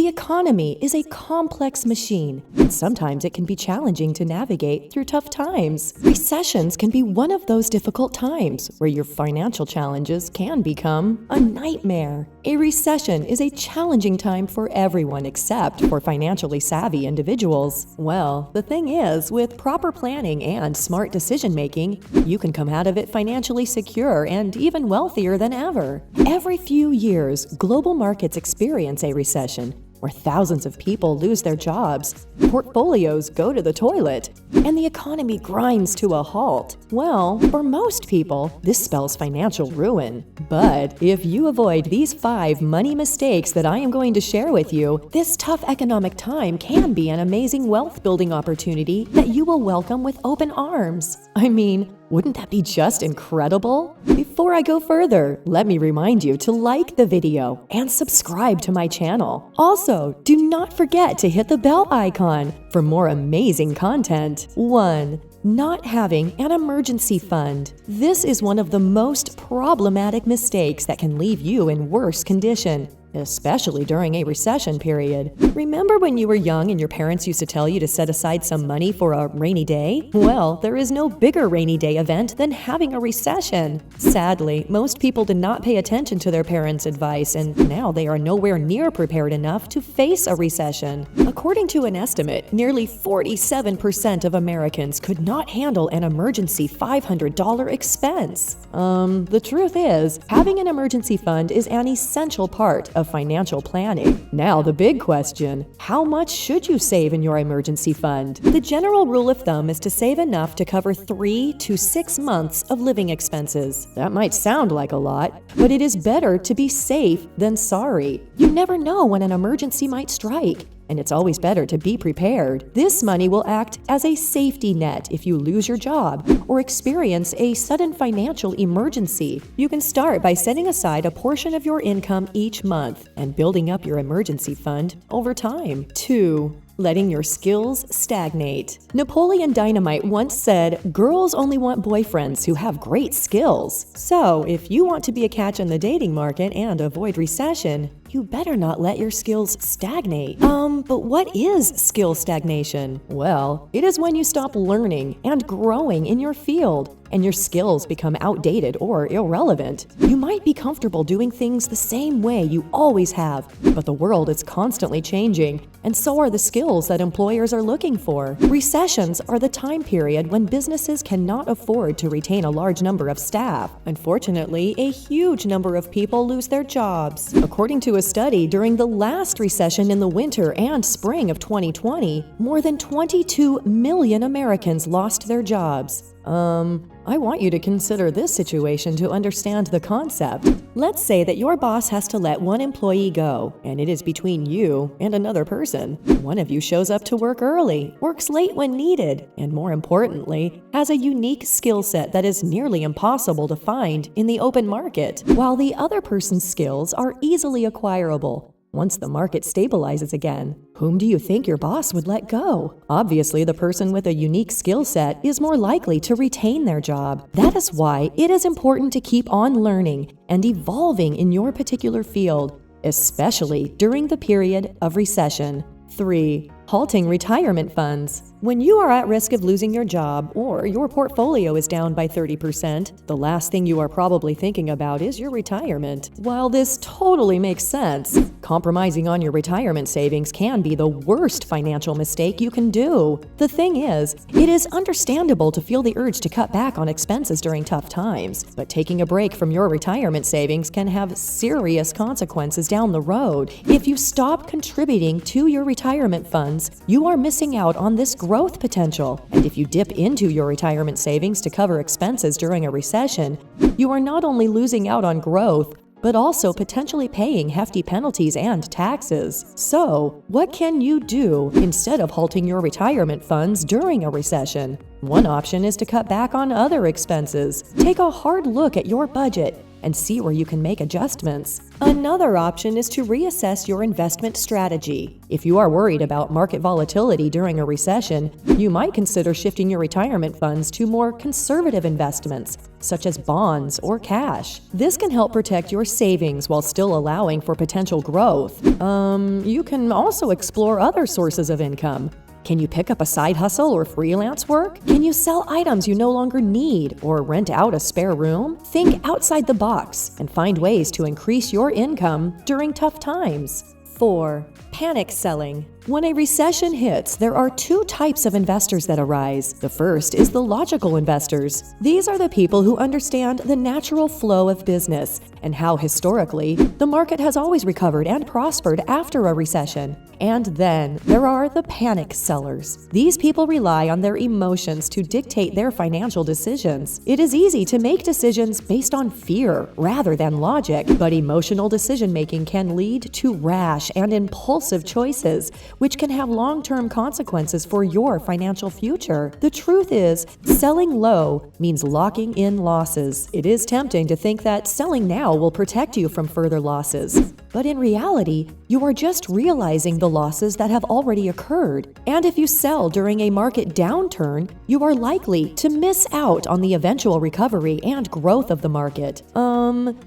The economy is a complex machine, and sometimes it can be challenging to navigate through tough times. Recessions can be one of those difficult times where your financial challenges can become a nightmare. A recession is a challenging time for everyone except for financially savvy individuals. Well, the thing is, with proper planning and smart decision-making, you can come out of it financially secure and even wealthier than ever. Every few years, global markets experience a recession, where thousands of people lose their jobs, portfolios go to the toilet, and the economy grinds to a halt. Well, for most people, this spells financial ruin. But if you avoid these 5 money mistakes that I am going to share with you, this tough economic time can be an amazing wealth-building opportunity that you will welcome with open arms. I mean, wouldn't that be just incredible? Before I go further, let me remind you to like the video and subscribe to my channel. Also, do not forget to hit the bell icon for more amazing content. 1. Not having an emergency fund. This is one of the most problematic mistakes that can leave you in worse condition, especially during a recession period. Remember when you were young and your parents used to tell you to set aside some money for a rainy day? Well, there is no bigger rainy day event than having a recession. Sadly, most people did not pay attention to their parents' advice, and now they are nowhere near prepared enough to face a recession. According to an estimate, nearly 47% of Americans could not handle an emergency $500 expense. The truth is, having an emergency fund is an essential part of financial planning. Now the big question, how much should you save in your emergency fund? The general rule of thumb is to save enough to cover 3 to 6 months of living expenses. That might sound like a lot, but it is better to be safe than sorry. You never know when an emergency might strike, and it's always better to be prepared. This money will act as a safety net if you lose your job or experience a sudden financial emergency. You can start by setting aside a portion of your income each month and building up your emergency fund over time. 2. Letting your skills stagnate. Napoleon Dynamite once said, "Girls only want boyfriends who have great skills." So, if you want to be a catch in the dating market and avoid recession, you better not let your skills stagnate. But what is skill stagnation? Well, it is when you stop learning and growing in your field, and your skills become outdated or irrelevant. You might be comfortable doing things the same way you always have, but the world is constantly changing, and so are the skills that employers are looking for. Recessions are the time period when businesses cannot afford to retain a large number of staff. Unfortunately, a huge number of people lose their jobs. According to a study, during the last recession in the winter and spring of 2020, more than 22 million Americans lost their jobs. I want you to consider this situation to understand the concept. Let's say that your boss has to let one employee go, and it is between you and another person. One of you shows up to work early, works late when needed, and more importantly, has a unique skill set that is nearly impossible to find in the open market, while the other person's skills are easily acquirable once the market stabilizes again. Whom do you think your boss would let go? Obviously, the person with a unique skill set is more likely to retain their job. That is why it is important to keep on learning and evolving in your particular field, especially during the period of recession. 3. Halting retirement funds. When you are at risk of losing your job or your portfolio is down by 30%, the last thing you are probably thinking about is your retirement. While this totally makes sense, compromising on your retirement savings can be the worst financial mistake you can do. The thing is, it is understandable to feel the urge to cut back on expenses during tough times, but taking a break from your retirement savings can have serious consequences down the road. If you stop contributing to your retirement funds, you are missing out on this growth potential. And if you dip into your retirement savings to cover expenses during a recession, you are not only losing out on growth, but also potentially paying hefty penalties and taxes. So, what can you do instead of halting your retirement funds during a recession? One option is to cut back on other expenses. Take a hard look at your budget and see where you can make adjustments. Another option is to reassess your investment strategy. If you are worried about market volatility during a recession, you might consider shifting your retirement funds to more conservative investments, such as bonds or cash. This can help protect your savings while still allowing for potential growth. You can also explore other sources of income. Can you pick up a side hustle or freelance work? Can you sell items you no longer need or rent out a spare room? Think outside the box and find ways to increase your income during tough times. 4. Panic selling. When a recession hits, there are two types of investors that arise. The first is the logical investors. These are the people who understand the natural flow of business and how historically the market has always recovered and prospered after a recession. And then there are the panic sellers. These people rely on their emotions to dictate their financial decisions. It is easy to make decisions based on fear rather than logic, but emotional decision-making can lead to rash and impulsive choices, which can have long-term consequences for your financial future. The truth is, selling low means locking in losses. It is tempting to think that selling now will protect you from further losses, but in reality, you are just realizing the losses that have already occurred. And if you sell during a market downturn, you are likely to miss out on the eventual recovery and growth of the market.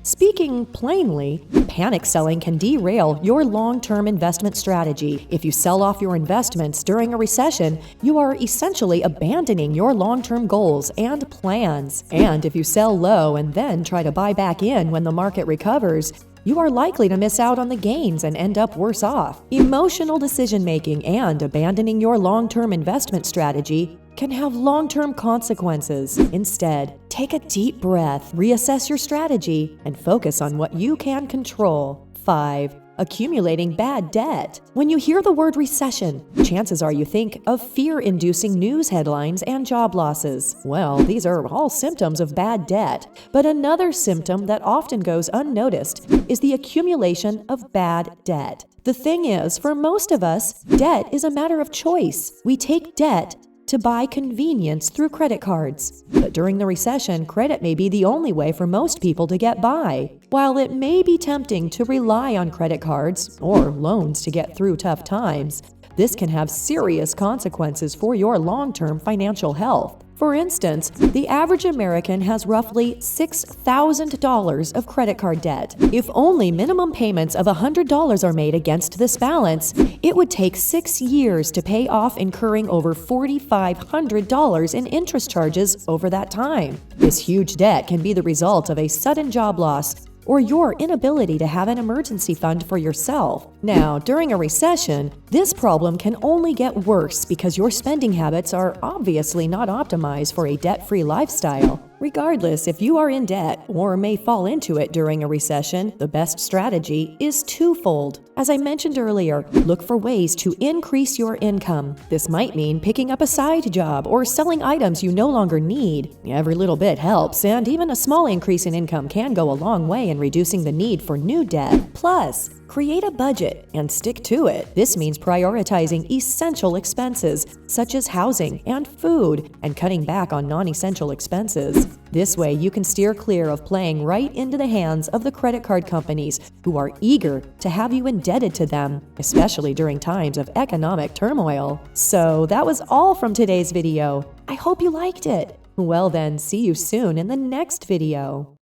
Speaking plainly, panic selling can derail your long-term investment strategy. If you sell off your investments during a recession, you are essentially abandoning your long-term goals and plans. And if you sell low and then try to buy back in when the market recovers, you are likely to miss out on the gains and end up worse off. Emotional decision-making and abandoning your long-term investment strategy can have long-term consequences. Instead, take a deep breath, reassess your strategy, and focus on what you can control. 5. Accumulating bad debt. When you hear the word recession, chances are you think of fear-inducing news headlines and job losses. Well, these are all symptoms of bad debt. But another symptom that often goes unnoticed is the accumulation of bad debt. The thing is, for most of us, debt is a matter of choice. We take debt to buy convenience through credit cards. But during the recession, credit may be the only way for most people to get by. While it may be tempting to rely on credit cards or loans to get through tough times, this can have serious consequences for your long-term financial health. For instance, the average American has roughly $6,000 of credit card debt. If only minimum payments of $100 are made against this balance, it would take 6 years to pay off, incurring over $4,500 in interest charges over that time. This huge debt can be the result of a sudden job loss or your inability to have an emergency fund for yourself. Now, during a recession, this problem can only get worse because your spending habits are obviously not optimized for a debt-free lifestyle. Regardless if you are in debt or may fall into it during a recession, the best strategy is twofold. As I mentioned earlier, look for ways to increase your income. This might mean picking up a side job or selling items you no longer need. Every little bit helps, and even a small increase in income can go a long way in reducing the need for new debt. Plus, create a budget and stick to it. This means prioritizing essential expenses, such as housing and food, and cutting back on non-essential expenses. This way, you can steer clear of playing right into the hands of the credit card companies who are eager to have you indebted to them, especially during times of economic turmoil. So that was all from today's video. I hope you liked it. Well then, see you soon in the next video.